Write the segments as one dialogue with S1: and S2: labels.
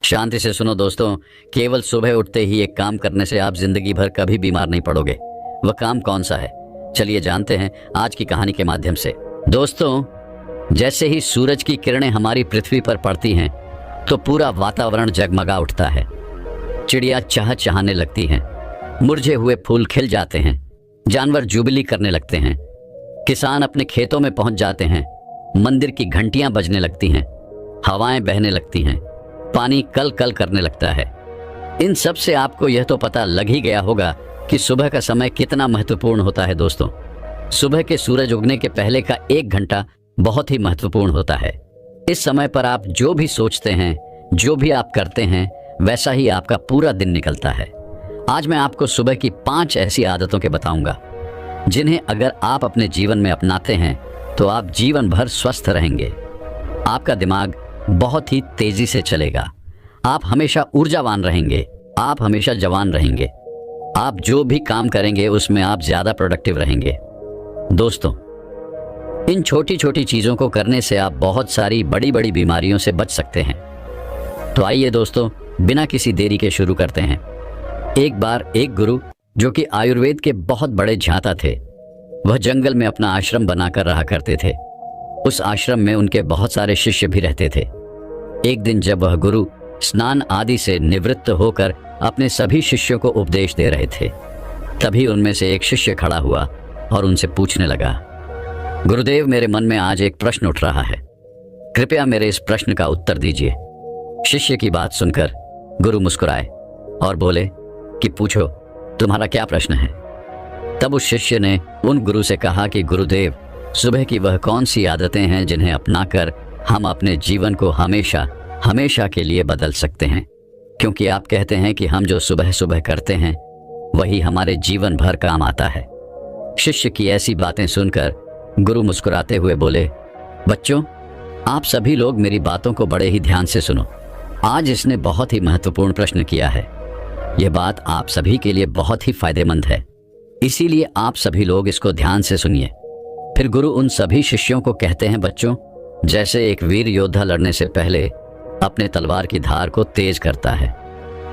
S1: शांति से सुनो दोस्तों, केवल सुबह उठते ही एक काम करने से आप जिंदगी भर कभी बीमार नहीं पड़ोगे। वह काम कौन सा है, चलिए जानते हैं आज की कहानी के माध्यम से। दोस्तों, जैसे ही सूरज की किरणें हमारी पृथ्वी पर पड़ती हैं तो पूरा वातावरण जगमगा उठता है। चिड़िया चहचहाने लगती हैं, मुरझे हुए फूल खिल जाते हैं, जानवर जुबिली करने लगते हैं, किसान अपने खेतों में पहुंच जाते हैं, मंदिर की घंटियां बजने लगती हैं, हवाएं बहने लगती हैं, पानी कल कल करने लगता है। इन सब से आपको यह तो पता लग ही गया होगा कि सुबह का समय कितना महत्वपूर्ण होता है। दोस्तों, सुबह के सूरज उगने के पहले का 1 घंटा बहुत ही महत्वपूर्ण होता है। इस समय पर आप जो भी सोचते हैं, जो भी आप करते हैं, वैसा ही आपका पूरा दिन निकलता है। आज मैं आपको सुबह की 5 ऐसी आदतों के बताऊंगा जिन्हें अगर आप अपने जीवन में अपनाते हैं तो आप जीवन भर स्वस्थ रहेंगे। आपका दिमाग बहुत ही तेजी से चलेगा, आप हमेशा ऊर्जावान रहेंगे, आप हमेशा जवान रहेंगे, आप जो भी काम करेंगे उसमें आप ज्यादा प्रोडक्टिव रहेंगे। दोस्तों, इन छोटी छोटी चीजों को करने से आप बहुत सारी बड़ी बड़ी बीमारियों से बच सकते हैं। तो आइए दोस्तों, बिना किसी देरी के शुरू करते हैं। एक बार एक गुरु जो कि आयुर्वेद के बहुत बड़े झांता थे, वह जंगल में अपना आश्रम बनाकर रहा करते थे। उस आश्रम में उनके बहुत सारे शिष्य भी रहते थे। एक दिन जब वह गुरु स्नान आदि से निवृत्त होकर अपने सभी शिष्यों को उपदेश दे रहे थे, तभी उनमें से एक शिष्य खड़ा हुआ और उनसे पूछने लगा, गुरुदेव, मेरे मन में आज एक प्रश्न उठ रहा है, कृपया मेरे इस प्रश्न का उत्तर दीजिए। शिष्य की बात सुनकर गुरु मुस्कुराए और बोले कि पूछो, तुम्हारा क्या प्रश्न है। तब उस शिष्य ने उन गुरु से कहा कि गुरुदेव, सुबह की वह कौन सी आदतें हैं जिन्हें अपनाकर हम अपने जीवन को हमेशा हमेशा के लिए बदल सकते हैं, क्योंकि आप कहते हैं कि हम जो सुबह सुबह करते हैं वही हमारे जीवन भर काम आता है। शिष्य की ऐसी बातें सुनकर गुरु मुस्कुराते हुए बोले, बच्चों, आप सभी लोग मेरी बातों को बड़े ही ध्यान से सुनो। आज इसने बहुत ही महत्वपूर्ण प्रश्न किया है। यह बात आप सभी के लिए बहुत ही फायदेमंद है, इसीलिए आप सभी लोग इसको ध्यान से सुनिए। फिर गुरु उन सभी शिष्यों को कहते हैं, बच्चों, जैसे एक वीर योद्धा लड़ने से पहले अपने तलवार की धार को तेज करता है,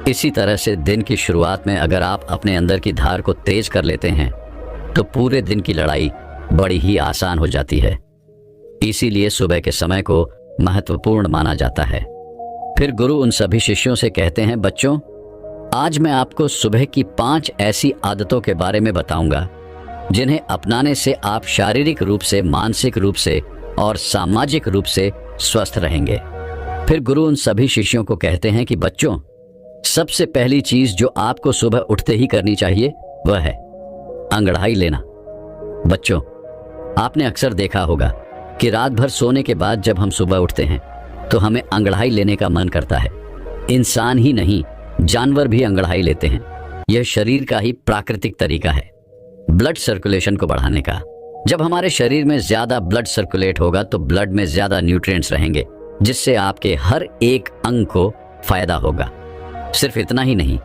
S1: इसी तरह से दिन की शुरुआत में अगर आप अपने अंदर की धार को तेज कर लेते हैं तो पूरे दिन की लड़ाई बड़ी ही आसान हो जाती है। इसीलिए सुबह के समय को महत्वपूर्ण माना जाता है। फिर गुरु उन सभी शिष्यों से कहते हैं, बच्चों, आज मैं आपको सुबह की 5 ऐसी आदतों के बारे में बताऊंगा जिन्हें अपनाने से आप शारीरिक रूप से, मानसिक रूप से और सामाजिक रूप से स्वस्थ रहेंगे। फिर गुरु उन सभी शिष्यों को कहते हैं कि बच्चों, सबसे पहली चीज जो आपको सुबह उठते ही करनी चाहिए वह है अंगड़ाई लेना। बच्चों, आपने अक्सर देखा होगा कि रात भर सोने के बाद जब हम सुबह उठते हैं तो हमें अंगड़ाई लेने का मन करता है। इंसान ही नहीं, जानवर भी अंगड़ाई लेते हैं। यह शरीर का ही प्राकृतिक तरीका है ब्लड सर्कुलेशन को बढ़ाने का। जब हमारे शरीर में ज्यादा ब्लड सर्कुलेट होगा तो ब्लड में ज्यादा न्यूट्रिएंट्स रहेंगे, जिससे आपके हर एक अंग को फायदा होगा। सिर्फ इतना ही नहीं,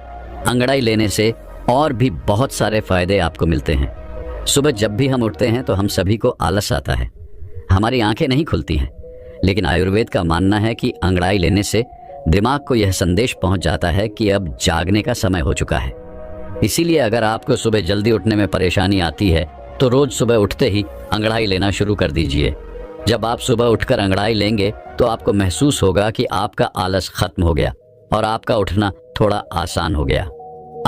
S1: अंगड़ाई लेने से और भी बहुत सारे फायदे आपको मिलते हैं। सुबह जब भी हम उठते हैं तो हम सभी को आलस आता है, हमारी आंखें नहीं खुलती हैं, लेकिन आयुर्वेद का मानना है कि अंगड़ाई लेने से दिमाग को यह संदेश पहुंच जाता है कि अब जागने का समय हो चुका है। इसीलिए अगर आपको सुबह जल्दी उठने में परेशानी आती है तो रोज सुबह उठते ही अंगड़ाई लेना शुरू कर दीजिए। जब आप सुबह उठकर अंगड़ाई लेंगे तो आपको महसूस होगा कि आपका आलस खत्म हो गया और आपका उठना थोड़ा आसान हो गया।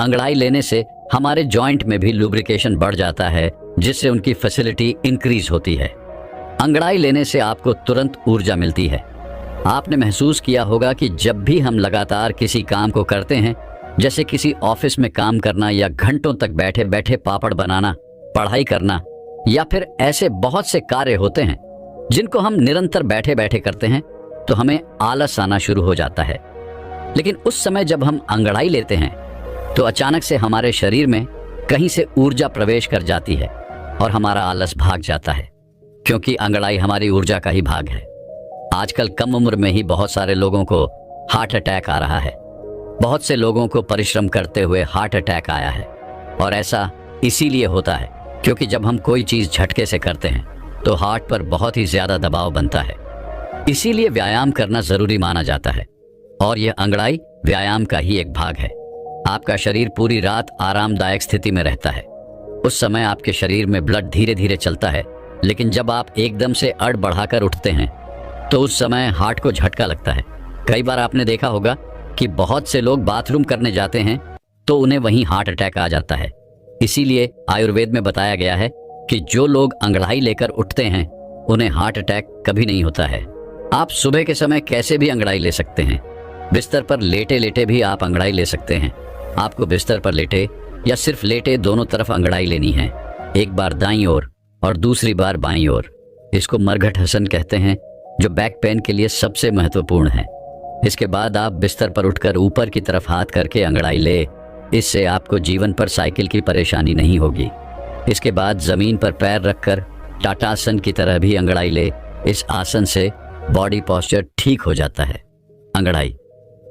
S1: अंगड़ाई लेने से हमारे जॉइंट में भी लुब्रिकेशन बढ़ जाता है, जिससे उनकी फैसिलिटी इंक्रीज होती है। अंगड़ाई लेने से आपको तुरंत ऊर्जा मिलती है। आपने महसूस किया होगा कि जब भी हम लगातार किसी काम को करते हैं, जैसे किसी ऑफिस में काम करना या घंटों तक बैठे बैठे पापड़ बनाना, पढ़ाई करना, या फिर ऐसे बहुत से कार्य होते हैं जिनको हम निरंतर बैठे बैठे करते हैं, तो हमें आलस आना शुरू हो जाता है। लेकिन उस समय जब हम अंगड़ाई लेते हैं तो अचानक से हमारे शरीर में कहीं से ऊर्जा प्रवेश कर जाती है और हमारा आलस भाग जाता है, क्योंकि अंगड़ाई हमारी ऊर्जा का ही भाग है। आजकल कम उम्र में ही बहुत सारे लोगों को हार्ट अटैक आ रहा है। बहुत से लोगों को परिश्रम करते हुए हार्ट अटैक आया है, और ऐसा इसीलिए होता है क्योंकि जब हम कोई चीज झटके से करते हैं तो हार्ट पर बहुत ही ज्यादा दबाव बनता है। इसीलिए व्यायाम करना जरूरी माना जाता है। और यह अंगड़ाई व्यायाम का ही एक भाग है। आपका शरीर पूरी रात आरामदायक स्थिति में रहता है। उस समय आपके शरीर में ब्लड धीरे धीरे चलता है, लेकिन जब आप एकदम से अड़ बढ़ाकर उठते हैं तो उस समय हार्ट को झटका लगता है। कई बार आपने देखा होगा कि बहुत से लोग बाथरूम करने जाते हैं तो उन्हें वहीं हार्ट अटैक आ जाता है। इसीलिए आयुर्वेद में बताया गया है कि जो लोग अंगड़ाई लेकर उठते हैं उन्हें हार्ट अटैक कभी नहीं होता है। आप सुबह के समय कैसे भी अंगड़ाई ले सकते हैं। बिस्तर पर लेटे लेटे भी आप अंगड़ाई ले सकते हैं। आपको बिस्तर पर लेटे या सिर्फ लेटे दोनों तरफ अंगड़ाई लेनी है, एक बार दाईं ओर और दूसरी बार बाईं ओर। इसको मरघट हसन कहते हैं, जो बैक पेन के लिए सबसे महत्वपूर्ण है। इसके बाद आप बिस्तर पर उठकर ऊपर की तरफ हाथ करके अंगड़ाई ले। इससे आपको जीवन पर साइकिल की परेशानी नहीं होगी। इसके बाद जमीन पर पैर रखकर टाटासन की तरह भी अंगड़ाई ले। इस आसन से बॉडी पोस्चर ठीक हो जाता है। अंगड़ाई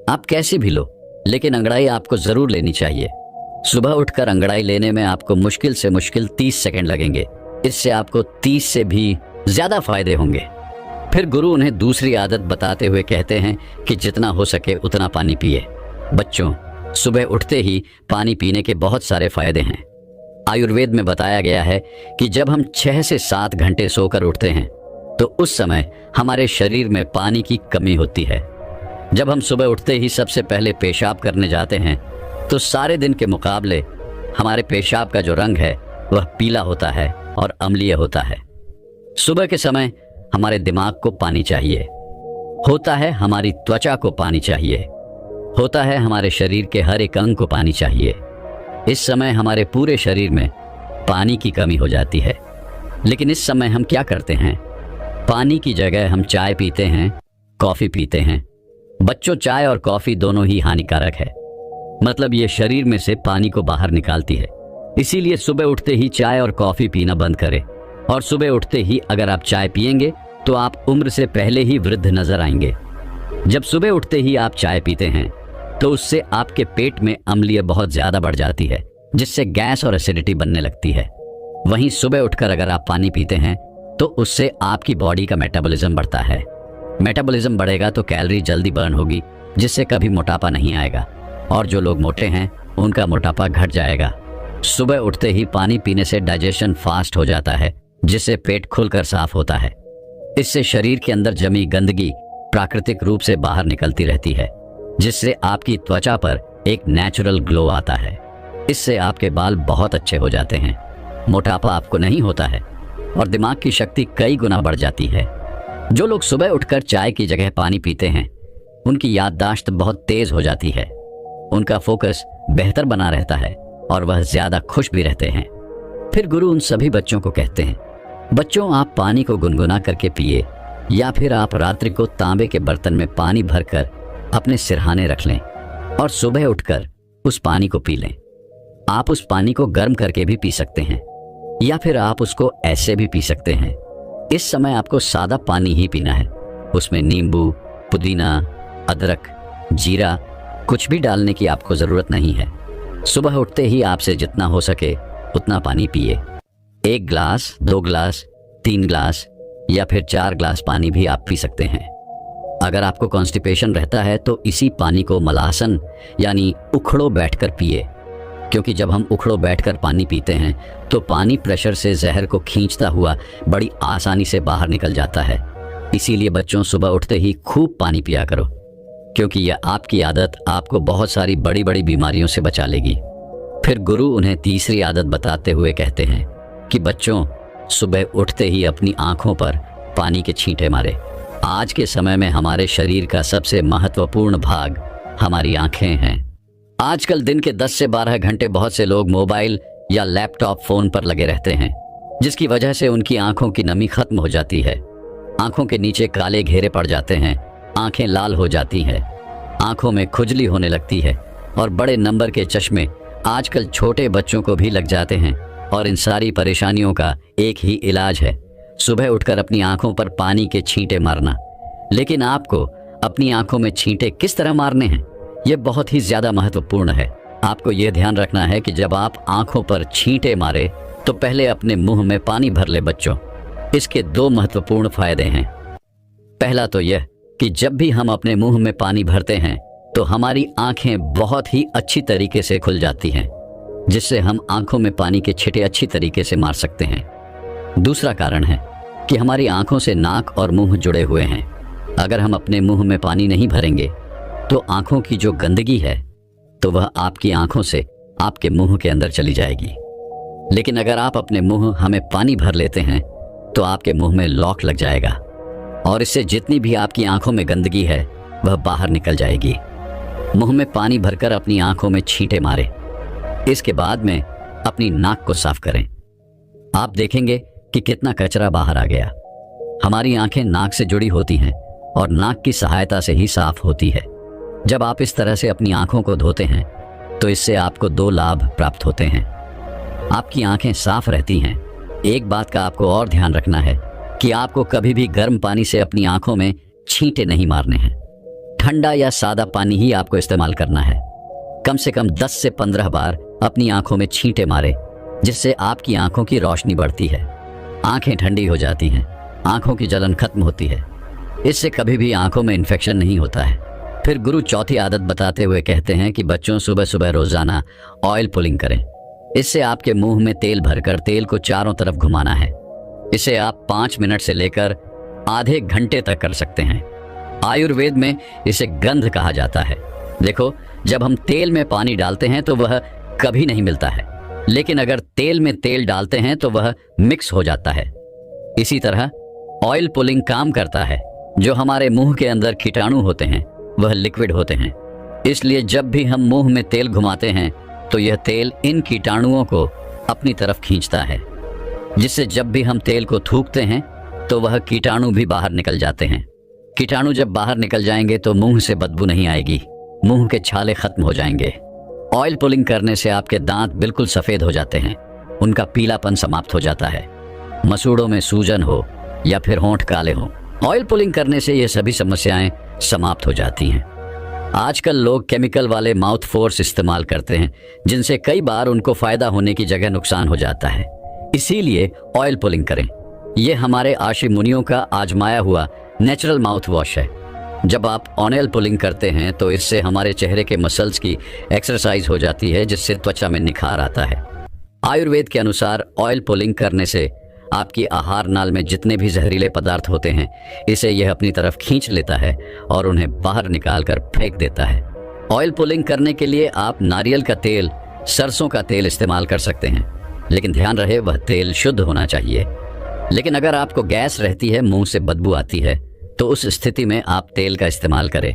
S1: आप कैसी भी लो, लेकिन अंगड़ाई आपको जरूर लेनी चाहिए। सुबह उठकर अंगड़ाई लेने में आपको मुश्किल से मुश्किल 30 सेकंड लगेंगे। इससे आपको 30 से भी ज्यादा फायदे होंगे। फिर गुरु उन्हें दूसरी आदत बताते हुए कहते हैं कि जितना हो सके उतना पानी पिए। बच्चों, सुबह उठते ही पानी पीने के बहुत सारे फायदे हैं। आयुर्वेद में बताया गया है कि जब हम 6 से 7 घंटे सोकर उठते हैं तो उस समय हमारे शरीर में पानी की कमी होती है। जब हम सुबह उठते ही सबसे पहले पेशाब करने जाते हैं तो सारे दिन के मुकाबले हमारे पेशाब का जो रंग है वह पीला होता है और अम्लीय होता है। सुबह के समय हमारे दिमाग को पानी चाहिए होता है, हमारी त्वचा को पानी चाहिए होता है, हमारे शरीर के हर एक अंग को पानी चाहिए। इस समय हमारे पूरे शरीर में पानी की कमी हो जाती है। लेकिन इस समय हम क्या करते हैं? पानी की जगह हम चाय पीते हैं, कॉफ़ी पीते हैं। बच्चों, चाय और कॉफ़ी दोनों ही हानिकारक है। मतलब ये शरीर में से पानी को बाहर निकालती है। इसीलिए सुबह उठते ही चाय और कॉफ़ी पीना बंद करें। और सुबह उठते ही अगर आप चाय पिएंगे तो आप उम्र से पहले ही वृद्ध नजर आएंगे। जब सुबह उठते ही आप चाय पीते हैं तो उससे आपके पेट में अम्लीय बहुत ज्यादा बढ़ जाती है, जिससे गैस और एसिडिटी बनने लगती है। वहीं सुबह उठकर अगर आप पानी पीते हैं तो उससे आपकी बॉडी का मेटाबॉलिज्म बढ़ता है। मेटाबॉलिज्म बढ़ेगा तो कैलोरी जल्दी बर्न होगी, जिससे कभी मोटापा नहीं आएगा। और जो लोग मोटे हैं उनका मोटापा घट जाएगा। सुबह उठते ही पानी पीने से डाइजेशन फास्ट हो जाता है, जिससे पेट खुलकर साफ होता है। इससे शरीर के अंदर जमी गंदगी प्राकृतिक रूप से बाहर निकलती रहती है, जिससे आपकी त्वचा पर एक नेचुरल ग्लो आता है। इससे आपके बाल बहुत अच्छे हो जाते हैं, मोटापा आपको नहीं होता है और दिमाग की शक्ति कई गुना बढ़ जाती है। जो लोग सुबह उठकर चाय की जगह पानी पीते हैं उनकी याददाश्त बहुत तेज हो जाती है, उनका फोकस बेहतर बना रहता है और वह ज्यादा खुश भी रहते हैं। फिर गुरु उन सभी बच्चों को कहते हैं, बच्चों, आप पानी को गुनगुना करके पिए या फिर आप रात्रि को तांबे के बर्तन में पानी भरकर अपने सिरहाने रख लें और सुबह उठकर उस पानी को पी लें। आप उस पानी को गर्म करके भी पी सकते हैं या फिर आप उसको ऐसे भी पी सकते हैं। इस समय आपको सादा पानी ही पीना है। उसमें नींबू, पुदीना, अदरक, जीरा कुछ भी डालने की आपको ज़रूरत नहीं है। सुबह उठते ही आपसे जितना हो सके उतना पानी पिए। 1 ग्लास, 2 ग्लास, 3 ग्लास या फिर 4 ग्लास पानी भी आप पी सकते हैं। अगर आपको कॉन्स्टिपेशन रहता है तो इसी पानी को मलासन यानी उखड़ो बैठकर पिए, क्योंकि जब हम उखड़ो बैठकर पानी पीते हैं तो पानी प्रेशर से जहर को खींचता हुआ बड़ी आसानी से बाहर निकल जाता है। इसीलिए बच्चों, सुबह उठते ही खूब पानी पिया करो, क्योंकि यह आपकी आदत आपको बहुत सारी बड़ी बड़ी बीमारियों से बचा लेगी। फिर गुरु उन्हें तीसरी आदत बताते हुए कहते हैं कि बच्चों, सुबह उठते ही अपनी आंखों पर पानी के छींटे मारे। आज के समय में हमारे शरीर का सबसे महत्वपूर्ण भाग हमारी आंखें हैं। आजकल दिन के 10 से 12 घंटे बहुत से लोग मोबाइल या लैपटॉप फोन पर लगे रहते हैं, जिसकी वजह से उनकी आंखों की नमी खत्म हो जाती है। आंखों के नीचे काले घेरे पड़ जाते हैं, आंखें लाल हो जाती हैं, आंखों में खुजली होने लगती है और बड़े नंबर के चश्मे आजकल छोटे बच्चों को भी लग जाते हैं। और इन सारी परेशानियों का एक ही इलाज है, सुबह उठकर अपनी आंखों पर पानी के छींटे मारना। लेकिन आपको अपनी आंखों में छींटे किस तरह मारने हैं, यह बहुत ही ज्यादा महत्वपूर्ण है। आपको यह ध्यान रखना है कि जब आप आंखों पर छींटे मारे तो पहले अपने मुंह में पानी भर ले बच्चों। इसके 2 महत्वपूर्ण फायदे हैं। पहला तो यह कि जब भी हम अपने मुंह में पानी भरते हैं तो हमारी आंखें बहुत ही अच्छी तरीके से खुल जाती हैं, जिससे हम आंखों में पानी के छिटे अच्छी तरीके से मार सकते हैं। दूसरा कारण है कि हमारी आंखों से नाक और मुंह जुड़े हुए हैं। अगर हम अपने मुंह में पानी नहीं भरेंगे तो आंखों की जो गंदगी है तो वह आपकी आंखों से आपके मुंह के अंदर चली जाएगी। लेकिन अगर आप अपने मुंह हमें पानी भर लेते हैं तो आपके मुंह में लॉक लग जाएगा और इससे जितनी भी आपकी आंखों में गंदगी है वह बाहर निकल जाएगी। मुंह में पानी भरकर अपनी आंखों में छींटे मारें। इसके बाद में अपनी नाक को साफ करें। आप देखेंगे कि कितना कचरा बाहर आ गया। हमारी आंखें नाक से जुड़ी होती हैं और नाक की सहायता से ही साफ होती है। जब आप इस तरह से अपनी आंखों को धोते हैं तो इससे आपको 2 लाभ प्राप्त होते हैं। आपकी आंखें साफ रहती हैं। एक बात का आपको और ध्यान रखना है कि आपको कभी भी गर्म पानी से अपनी आंखों में छींटे नहीं मारने हैं। ठंडा या सादा पानी ही आपको इस्तेमाल करना है। कम से कम 10 से 15 बार अपनी आंखों में छींटे मारे, जिससे आपकी आंखों की रोशनी बढ़ती है, आंखें ठंडी हो जाती हैं, आंखों की जलन खत्म होती है। इससे कभी भी आंखों में इन्फेक्शन नहीं होता है। फिर गुरु चौथी आदत बताते हुए कहते हैं कि बच्चों सुबह सुबह रोजाना ऑयल पुलिंग करें। इससे आपके मुंह में तेल भरकर तेल को चारों तरफ घुमाना है। इसे आप 5 मिनट से लेकर आधे घंटे तक कर सकते हैं। आयुर्वेद में इसे गंध कहा जाता है। देखो, जब हम तेल में पानी डालते हैं तो वह कभी नहीं मिलता है, लेकिन अगर तेल में तेल डालते हैं तो वह मिक्स हो जाता है। इसी तरह ऑयल पुलिंग काम करता है। जो हमारे मुंह के अंदर कीटाणु होते हैं वह लिक्विड होते हैं। इसलिए जब भी हम मुंह में तेल घुमाते हैं तो यह तेल इन कीटाणुओं को अपनी तरफ खींचता है, जिससे जब भी हम तेल को थूकते हैं तो वह कीटाणु भी बाहर निकल जाते हैं। कीटाणु जब बाहर निकल जाएंगे तो मुंह से बदबू नहीं आएगी, मुंह के छाले खत्म हो जाएंगे। ऑयल पुलिंग करने से आपके दांत बिल्कुल सफेद हो जाते हैं, उनका पीलापन समाप्त हो जाता है। मसूड़ों में सूजन हो या फिर होंठ काले हो, ऑयल पुलिंग करने से ये सभी समस्याएं समाप्त हो जाती हैं। आजकल लोग केमिकल वाले माउथ फोर्स इस्तेमाल करते हैं, जिनसे कई बार उनको फायदा होने की जगह नुकसान हो जाता है। इसीलिए ऑयल पुलिंग करें। यह हमारे आशी मुनियों का आजमाया हुआ नेचुरल माउथ वॉश है। जब आप ऑयल पुलिंग करते हैं तो इससे हमारे चेहरे के मसल्स की एक्सरसाइज हो जाती है, जिससे त्वचा में निखार आता है। आयुर्वेद के अनुसार ऑयल पुलिंग करने से आपकी आहार नाल में जितने भी जहरीले पदार्थ होते हैं इसे यह अपनी तरफ खींच लेता है और उन्हें बाहर निकाल कर फेंक देता है। ऑयल पुलिंग करने के लिए आप नारियल का तेल, सरसों का तेल इस्तेमाल कर सकते हैं, लेकिन ध्यान रहे वह तेल शुद्ध होना चाहिए। लेकिन अगर आपको गैस रहती है, मुंह से बदबू आती है, तो उस स्थिति में आप तेल का इस्तेमाल करें।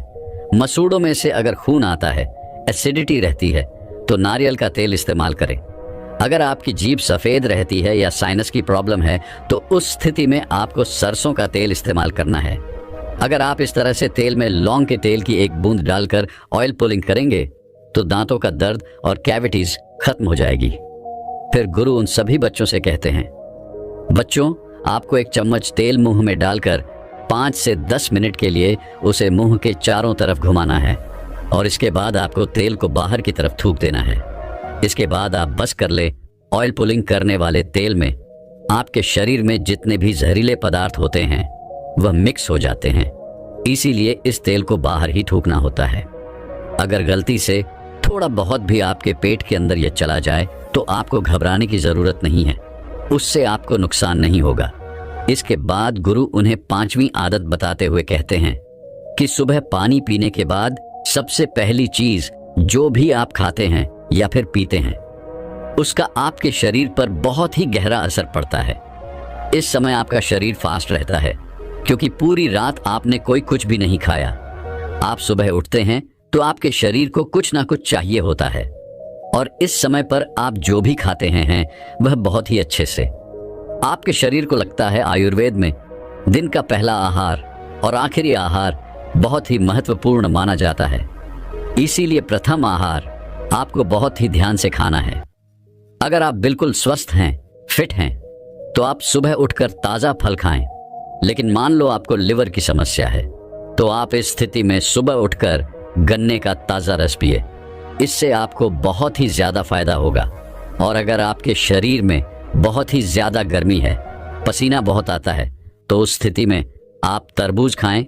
S1: मसूड़ों में से अगर खून आता है, एसिडिटी रहती है, तो नारियल का तेल इस्तेमाल करें। अगर आपकी जीभ सफ़ेद रहती है या साइनस की प्रॉब्लम है तो उस स्थिति में आपको सरसों का तेल इस्तेमाल करना है। अगर आप इस तरह से तेल में लौंग के तेल की एक बूंद डालकर ऑयल पुलिंग करेंगे तो दांतों का दर्द और कैविटीज खत्म हो जाएगी। फिर गुरु उन सभी बच्चों से कहते हैं, बच्चों, आपको 1 चम्मच तेल मुंह में डालकर 5 से 10 मिनट के लिए उसे मुंह के चारों तरफ घुमाना है और इसके बाद आपको तेल को बाहर की तरफ थूक देना है। इसके बाद आप बस कर ले। ऑयल पुलिंग करने वाले तेल में आपके शरीर में जितने भी जहरीले पदार्थ होते हैं वह मिक्स हो जाते हैं, इसीलिए इस तेल को बाहर ही थूकना होता है। अगर गलती से थोड़ा बहुत भी आपके पेट के अंदर यह चला जाए तो आपको घबराने की ज़रूरत नहीं है, उससे आपको नुकसान नहीं होगा। इसके बाद गुरु उन्हें 5वीं आदत बताते हुए कहते हैं कि सुबह पानी पीने के बाद सबसे पहली चीज़ जो भी आप खाते हैं या फिर पीते हैं उसका आपके शरीर पर बहुत ही गहरा असर पड़ता है। इस समय आपका शरीर फास्ट रहता है क्योंकि पूरी रात आपने कोई कुछ भी नहीं खाया। आप सुबह उठते हैं तो आपके शरीर को कुछ ना कुछ चाहिए होता है और इस समय पर आप जो भी खाते हैं वह बहुत ही अच्छे से। आपके शरीर को लगता है आयुर्वेद में दिन का पहला आहार और आखिरी आहार बहुत ही महत्वपूर्ण माना जाता है, इसीलिए प्रथम आहार आपको बहुत ही ध्यान से खाना है। अगर आप बिल्कुल स्वस्थ हैं, फिट हैं, तो आप सुबह उठकर ताज़ा फल खाएं। लेकिन मान लो आपको लिवर की समस्या है तो आप इस स्थिति में सुबह उठकर गन्ने का ताज़ा रस पिए, इससे आपको बहुत ही ज़्यादा फायदा होगा। और अगर आपके शरीर में बहुत ही ज़्यादा गर्मी है, पसीना बहुत आता है, तो उस स्थिति में आप तरबूज खाएं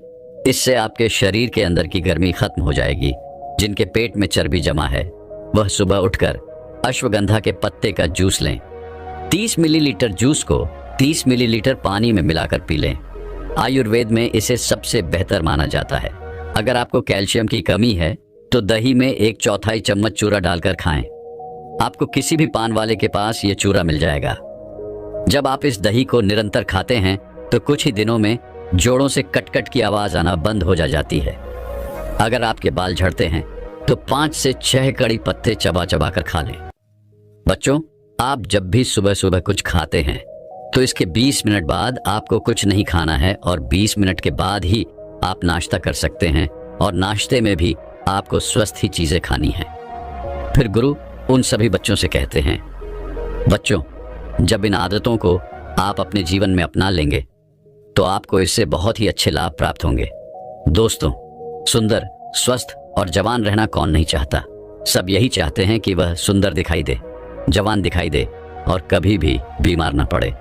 S1: इससे आपके शरीर के अंदर की गर्मी खत्म हो जाएगी। जिनके पेट में चर्बी जमा है वह सुबह उठकर अश्वगंधा के पत्ते का जूस लें। 30 मिलीलीटर जूस को 30 मिलीलीटर पानी में मिलाकर पी लें। आयुर्वेद में इसे सबसे बेहतर माना जाता है। अगर आपको कैल्शियम की कमी है तो दही में 1/4 चम्मच चूरा डालकर खाएं। आपको किसी भी पान वाले के पास ये चूरा मिल जाएगा। जब आप इस दही को निरंतर खाते हैं तो कुछ ही दिनों में जोड़ों से कटकट की आवाज आना बंद हो जाती है। अगर आपके बाल झड़ते हैं तो 5 से 6 कड़ी पत्ते चबा चबा कर खा लें। बच्चों, आप जब भी सुबह सुबह कुछ खाते हैं तो इसके 20 मिनट बाद आपको कुछ नहीं खाना है और 20 मिनट के बाद ही आप नाश्ता कर सकते हैं और नाश्ते में भी आपको स्वस्थ ही चीजें खानी है। फिर गुरु उन सभी बच्चों से कहते हैं, बच्चों, जब इन आदतों को आप अपने जीवन में अपना लेंगे तो आपको इससे बहुत ही अच्छे लाभ प्राप्त होंगे। दोस्तों, सुंदर, स्वस्थ और जवान रहना कौन नहीं चाहता। सब यही चाहते हैं कि वह सुंदर दिखाई दे, जवान दिखाई दे और कभी भी बीमार ना पड़े।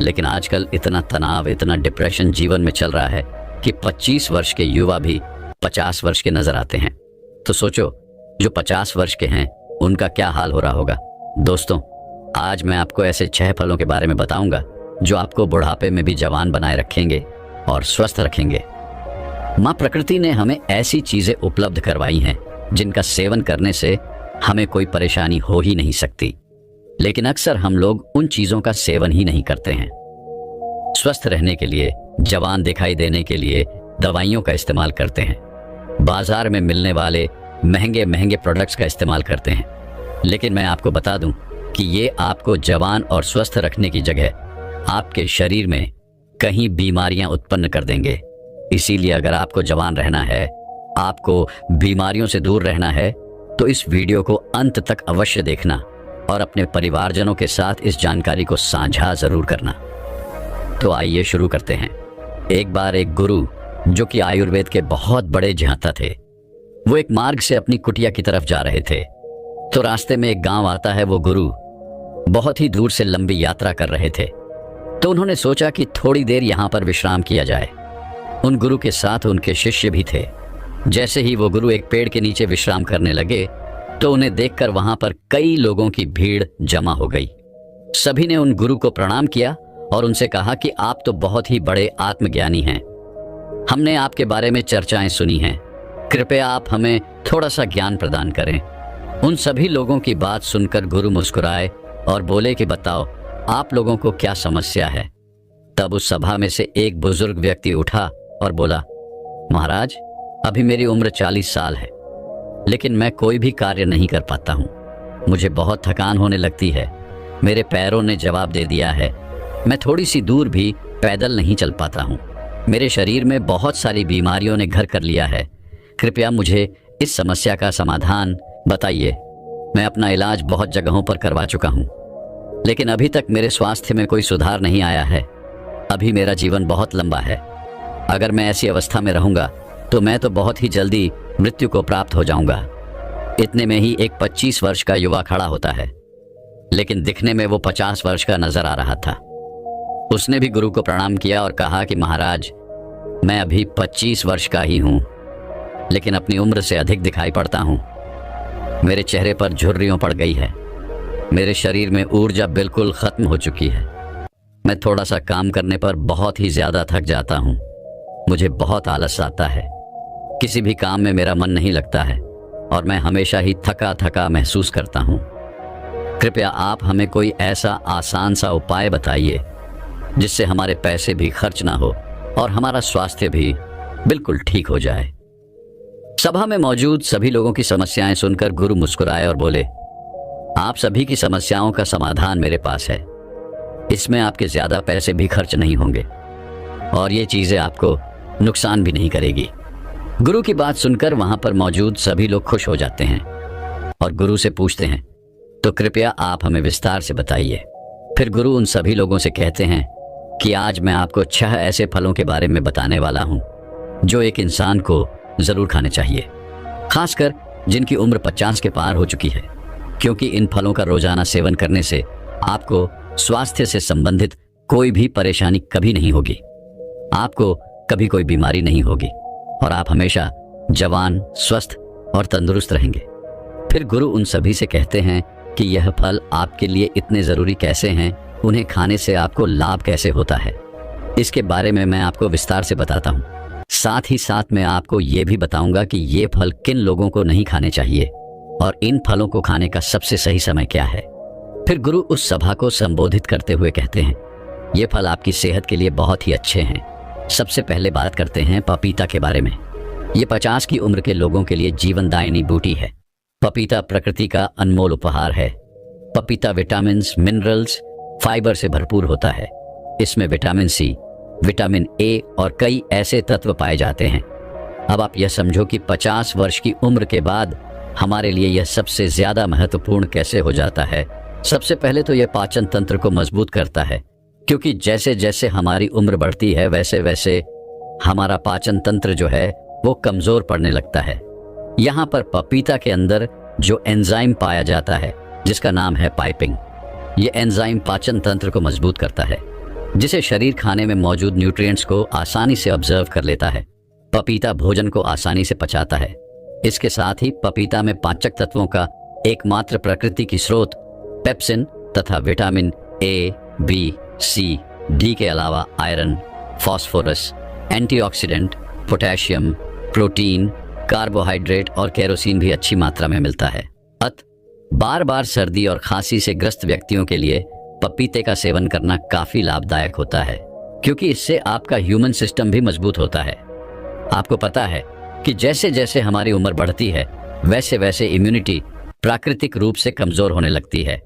S1: लेकिन आजकल इतना तनाव, इतना डिप्रेशन जीवन में चल रहा है कि 25 वर्ष के युवा भी 50 वर्ष के नजर आते हैं। तो सोचो, जो 50 वर्ष के हैं उनका क्या हाल हो रहा होगा। दोस्तों, आज मैं आपको ऐसे 6 फलों के बारे में बताऊंगा जो आपको बुढ़ापे में भी जवान बनाए रखेंगे और स्वस्थ रखेंगे। माँ प्रकृति ने हमें ऐसी चीजें उपलब्ध करवाई हैं जिनका सेवन करने से हमें कोई परेशानी हो ही नहीं सकती। लेकिन अक्सर हम लोग उन चीजों का सेवन ही नहीं करते हैं। स्वस्थ रहने के लिए, जवान दिखाई देने के लिए दवाइयों का इस्तेमाल करते हैं। बाजार में मिलने वाले महंगे महंगे प्रोडक्ट्स का इस्तेमाल करते हैं। लेकिन मैं आपको बता दूं कि ये आपको जवान और स्वस्थ रखने की जगह आपके शरीर में कहीं बीमारियां उत्पन्न कर देंगे। इसीलिए अगर आपको जवान रहना है, आपको बीमारियों से दूर रहना है, तो इस वीडियो को अंत तक अवश्य देखना और अपने परिवारजनों के साथ इस जानकारी को साझा जरूर करना। तो आइए शुरू करते हैं। एक बार एक गुरु, जो कि आयुर्वेद के बहुत बड़े जानता थे, वो एक मार्ग से अपनी कुटिया की तरफ जा रहे थे। तो रास्ते में एक गांव आता है। वो गुरु बहुत ही दूर से लंबी यात्रा कर रहे थे, तो उन्होंने सोचा कि थोड़ी देर यहाँ पर विश्राम किया जाए। उन गुरु के साथ उनके शिष्य भी थे। जैसे ही वो गुरु एक पेड़ के नीचे विश्राम करने लगे तो उन्हें देखकर वहां पर कई लोगों की भीड़ जमा हो गई। सभी ने उन गुरु को प्रणाम किया और उनसे कहा कि आप तो बहुत ही बड़े आत्मज्ञानी हैं। हमने आपके बारे में चर्चाएं सुनी हैं, कृपया आप हमें थोड़ा सा ज्ञान प्रदान करें। उन सभी लोगों की बात सुनकर गुरु मुस्कुराए और बोले कि बताओ, आप लोगों को क्या समस्या है। तब उस सभा में से एक बुजुर्ग व्यक्ति उठा और बोला, महाराज, अभी मेरी उम्र 40 साल है, लेकिन मैं कोई भी कार्य नहीं कर पाता हूँ। मुझे बहुत थकान होने लगती है, मेरे पैरों ने जवाब दे दिया है, मैं थोड़ी सी दूर भी पैदल नहीं चल पाता हूँ। मेरे शरीर में बहुत सारी बीमारियों ने घर कर लिया है। कृपया मुझे इस समस्या का समाधान बताइए। मैं अपना इलाज बहुत जगहों पर करवा चुका हूँ, लेकिन अभी तक मेरे स्वास्थ्य में कोई सुधार नहीं आया है। अभी मेरा जीवन बहुत लंबा है। अगर मैं ऐसी अवस्था में रहूंगा तो मैं तो बहुत ही जल्दी मृत्यु को प्राप्त हो जाऊंगा। इतने में ही एक 25 वर्ष का युवा खड़ा होता है, लेकिन दिखने में वो 50 वर्ष का नजर आ रहा था। उसने भी गुरु को प्रणाम किया और कहा कि महाराज, मैं अभी 25 वर्ष का ही हूँ, लेकिन अपनी उम्र से अधिक दिखाई पड़ता हूँ। मेरे चेहरे पर झुर्रियों पड़ गई है, मेरे शरीर में ऊर्जा बिल्कुल खत्म हो चुकी है। मैं थोड़ा सा काम करने पर बहुत ही ज्यादा थक जाता हूँ। मुझे बहुत आलस आता है, किसी भी काम में मेरा मन नहीं लगता है और मैं हमेशा ही थका थका महसूस करता हूँ। कृपया आप हमें कोई ऐसा आसान सा उपाय बताइए जिससे हमारे पैसे भी खर्च ना हो और हमारा स्वास्थ्य भी बिल्कुल ठीक हो जाए। सभा में मौजूद सभी लोगों की समस्याएं सुनकर गुरु मुस्कुराए और बोले, आप सभी की समस्याओं का समाधान मेरे पास है। इसमें आपके ज्यादा पैसे भी खर्च नहीं होंगे और ये चीजें आपको नुकसान भी नहीं करेगी। गुरु की बात सुनकर वहां पर मौजूद सभी लोग खुश हो जाते हैं और गुरु से पूछते हैं, तो कृपया आप हमें विस्तार से बताइए। फिर गुरु उन सभी लोगों से कहते हैं कि आज मैं आपको 6 ऐसे फलों के बारे में बताने वाला हूं जो एक इंसान को जरूर खाने चाहिए, खासकर जिनकी उम्र 50 के पार हो चुकी है, क्योंकि इन फलों का रोजाना सेवन करने से आपको स्वास्थ्य से संबंधित कोई भी परेशानी कभी नहीं होगी, आपको कभी कोई बीमारी नहीं होगी और आप हमेशा जवान, स्वस्थ और तंदुरुस्त रहेंगे। फिर गुरु उन सभी से कहते हैं कि यह फल आपके लिए इतने ज़रूरी कैसे हैं, उन्हें खाने से आपको लाभ कैसे होता है, इसके बारे में मैं आपको विस्तार से बताता हूँ। साथ ही साथ मैं आपको ये भी बताऊंगा कि ये फल किन लोगों को नहीं खाने चाहिए और इन फलों को खाने का सबसे सही समय क्या है। फिर गुरु उस सभा को संबोधित करते हुए कहते हैं, ये फल आपकी सेहत के लिए बहुत ही अच्छे हैं। सबसे पहले बात करते हैं पपीता के बारे में। ये 50 की उम्र के लोगों के लिए जीवनदायिनी बूटी है। पपीता प्रकृति का अनमोल उपहार है। पपीता विटामिन्स, मिनरल्स, फाइबर से भरपूर होता है। इसमें विटामिन सी, विटामिन ए और कई ऐसे तत्व पाए जाते हैं। अब आप यह समझो कि 50 वर्ष की उम्र के बाद हमारे लिए यह सबसे ज्यादा महत्वपूर्ण कैसे हो जाता है। सबसे पहले तो यह पाचन तंत्र को मजबूत करता है, क्योंकि जैसे जैसे हमारी उम्र बढ़ती है वैसे वैसे हमारा पाचन तंत्र जो है वो कमजोर पड़ने लगता है। यहाँ पर पपीता के अंदर जो एंजाइम पाया जाता है जिसका नाम है पाइपिंग, ये एंजाइम पाचन तंत्र को मजबूत करता है, जिसे शरीर खाने में मौजूद न्यूट्रिएंट्स को आसानी से ऑब्जर्व कर लेता है। पपीता भोजन को आसानी से पचाता है। इसके साथ ही पपीता में पाचक तत्वों का एकमात्र प्रकृति की स्रोत पेप्सिन तथा vitamin A, B, C, D के अलावा iron, phosphorus, antioxidant, potassium, protein, carbohydrate और केरोसिन भी अच्छी मात्रा में मिलता है। बार बार सर्दी और खांसी से ग्रस्त व्यक्तियों के लिए पपीते का सेवन करना काफी लाभदायक होता है, क्योंकि इससे आपका ह्यूमन सिस्टम भी मजबूत होता है। आपको पता है कि जैसे जैसे हमारी उम्र बढ़ती है वैसे वैसे इम्यूनिटी प्राकृतिक रूप से कमजोर होने लगती है।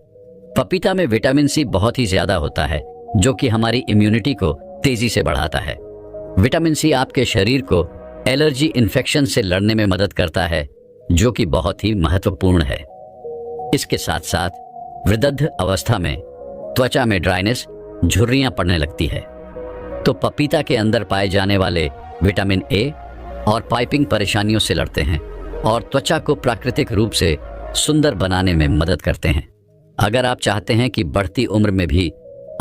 S1: पपीता में विटामिन सी बहुत ही ज्यादा होता है, जो कि हमारी इम्यूनिटी को तेजी से बढ़ाता है। विटामिन सी आपके शरीर को एलर्जी इन्फेक्शन से लड़ने में मदद करता है, जो कि बहुत ही महत्वपूर्ण है। इसके साथ साथ वृद्ध अवस्था में त्वचा में ड्राइनेस, झुर्रियां पड़ने लगती है, तो पपीता के अंदर पाए जाने वाले विटामिन ए और पाइपिंग परेशानियों से लड़ते हैं और त्वचा को प्राकृतिक रूप से सुंदर बनाने में मदद करते हैं। अगर आप चाहते हैं कि बढ़ती उम्र में भी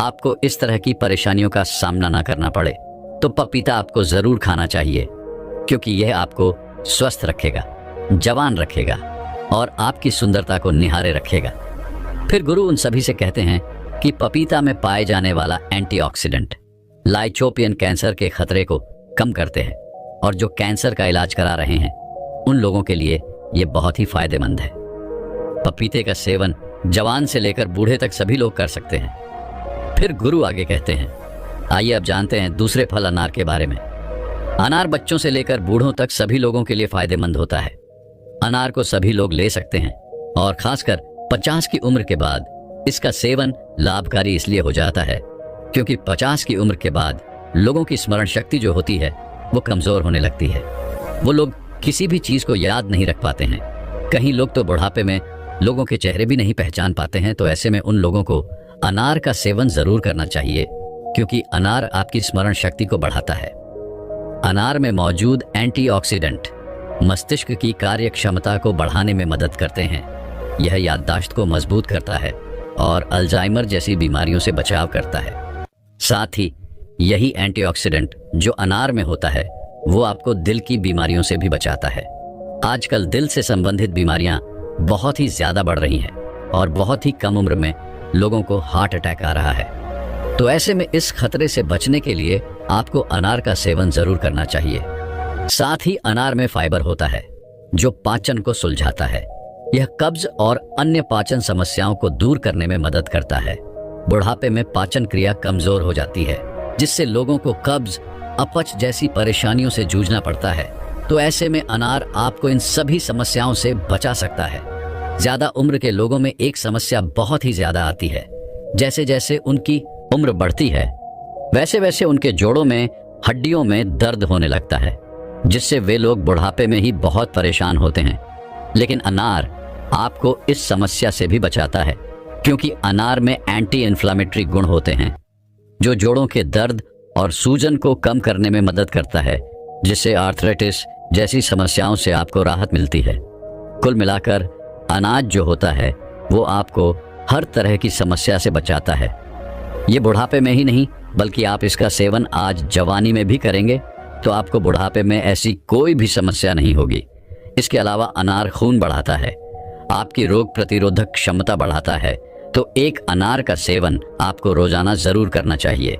S1: आपको इस तरह की परेशानियों का सामना ना करना पड़े, तो पपीता आपको जरूर खाना चाहिए, क्योंकि यह आपको स्वस्थ रखेगा, जवान रखेगा और आपकी सुंदरता को निहारे रखेगा। फिर गुरु उन सभी से कहते हैं कि पपीता में पाए जाने वाला एंटीऑक्सीडेंट लाइकोपियन कैंसर के खतरे को कम करते हैं, और जो कैंसर का इलाज करा रहे हैं उन लोगों के लिए यह बहुत ही फायदेमंद है। पपीते का सेवन जवान से लेकर बूढ़े तक सभी लोग कर सकते हैं। फिर गुरु आगे कहते हैं, आइए अब जानते हैं दूसरे फल अनार के बारे में। अनार बच्चों से लेकर बूढ़ों तक सभी लोगों के लिए फायदेमंद होता है। अनार को सभी लोग ले सकते हैं और खासकर 50 की उम्र के बाद इसका सेवन लाभकारी इसलिए हो जाता है क्योंकि 50 की उम्र के बाद लोगों की स्मरण शक्ति जो होती है वो कमजोर होने लगती है। वो लोग किसी भी चीज को याद नहीं रख पाते हैं। कहीं लोग तो बुढ़ापे में लोगों के चेहरे भी नहीं पहचान पाते हैं। तो ऐसे में उन लोगों को अनार का सेवन जरूर करना चाहिए, क्योंकि अनार आपकी स्मरण शक्ति को बढ़ाता है। अनार में मौजूद एंटीऑक्सीडेंट मस्तिष्क की कार्य क्षमता को बढ़ाने में मदद करते हैं। यह याददाश्त को मजबूत करता है और अल्जाइमर जैसी बीमारियों से बचाव करता है। साथ ही यही एंटीऑक्सीडेंट जो अनार में होता है वो आपको दिल की बीमारियों से भी बचाता है। आजकल दिल से संबंधित बीमारियां बहुत ही ज्यादा बढ़ रही हैं और बहुत ही कम उम्र में लोगों को हार्ट अटैक आ रहा है। तो ऐसे में इस खतरे से बचने के लिए आपको अनार का सेवन जरूर करना चाहिए। साथ ही अनार में फाइबर होता है जो पाचन को सुलझाता है। यह कब्ज और अन्य पाचन समस्याओं को दूर करने में मदद करता है। बुढ़ापे में पाचन क्रिया कमजोर हो जाती है, जिससे लोगों को कब्ज, अपच जैसी परेशानियों से जूझना पड़ता है। तो ऐसे में अनार आपको इन सभी समस्याओं से बचा सकता है। ज्यादा उम्र के लोगों में एक समस्या बहुत ही ज्यादा आती है। जैसे जैसे उनकी उम्र बढ़ती है वैसे वैसे उनके जोड़ों में, हड्डियों में दर्द होने लगता है, जिससे वे लोग बुढ़ापे में ही बहुत परेशान होते हैं। लेकिन अनार आपको इस समस्या से भी बचाता है, क्योंकि अनार में एंटी इन्फ्लामेटरी गुण होते हैं जो जोड़ों के दर्द और सूजन को कम करने में मदद करता है, जिससे आर्थराइटिस जैसी समस्याओं से आपको राहत मिलती है। कुल मिलाकर अनाज जो होता है वो आपको हर तरह की समस्या से बचाता है। ये बुढ़ापे में ही नहीं बल्कि आप इसका सेवन आज जवानी में भी करेंगे तो आपको बुढ़ापे में ऐसी कोई भी समस्या नहीं होगी। इसके अलावा अनार खून बढ़ाता है, आपकी रोग प्रतिरोधक क्षमता बढ़ाता है, तो एक अनार का सेवन आपको रोजाना जरूर करना चाहिए।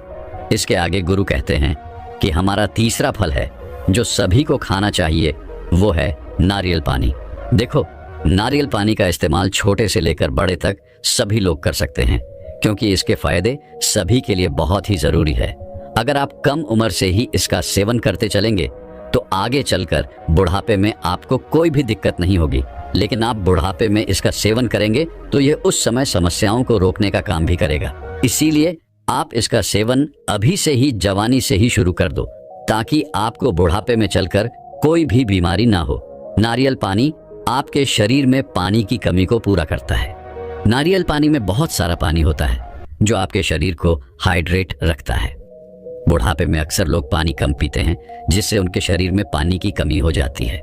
S1: इसके आगे गुरु कहते हैं कि हमारा तीसरा फल है जो सभी को खाना चाहिए, वो है नारियल पानी। देखो, नारियल पानी का इस्तेमाल छोटे से लेकर बड़े तक सभी लोग कर सकते हैं, क्योंकि इसके फायदे सभी के लिए बहुत ही जरूरी है। अगर आप कम उम्र से ही इसका सेवन करते चलेंगे तो आगे चलकर बुढ़ापे में आपको कोई भी दिक्कत नहीं होगी। लेकिन आप बुढ़ापे में इसका सेवन करेंगे तो ये उस समय समस्याओं को रोकने का काम भी करेगा। इसीलिए आप इसका सेवन अभी से ही, जवानी से ही शुरू कर दो, ताकि आपको बुढ़ापे में चलकर कोई भी बीमारी ना हो। नारियल पानी आपके शरीर में पानी की कमी को पूरा करता है। नारियल पानी में बहुत सारा पानी होता है जो आपके शरीर को हाइड्रेट रखता है। बुढ़ापे में अक्सर लोग पानी कम पीते हैं, जिससे उनके शरीर में पानी की कमी हो जाती है।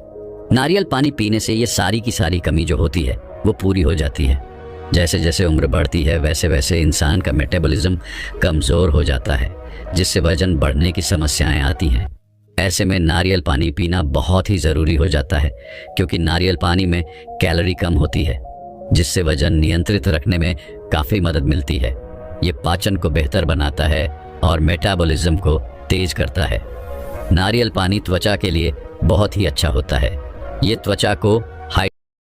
S1: नारियल पानी पीने से ये सारी की सारी कमी जो होती है वो पूरी हो जाती है। जैसे जैसे उम्र बढ़ती है वैसे वैसे इंसान का मेटाबॉलिज्म कमज़ोर हो जाता है, जिससे वजन बढ़ने की समस्याएं आती हैं। ऐसे में नारियल पानी पीना बहुत ही ज़रूरी हो जाता है, क्योंकि नारियल पानी में कैलोरी कम होती है, जिससे वजन नियंत्रित रखने में काफ़ी मदद मिलती है। ये पाचन को बेहतर बनाता है और मेटाबॉलिज्म को तेज करता है। नारियल पानी त्वचा के लिए बहुत ही अच्छा होता है। ये त्वचा को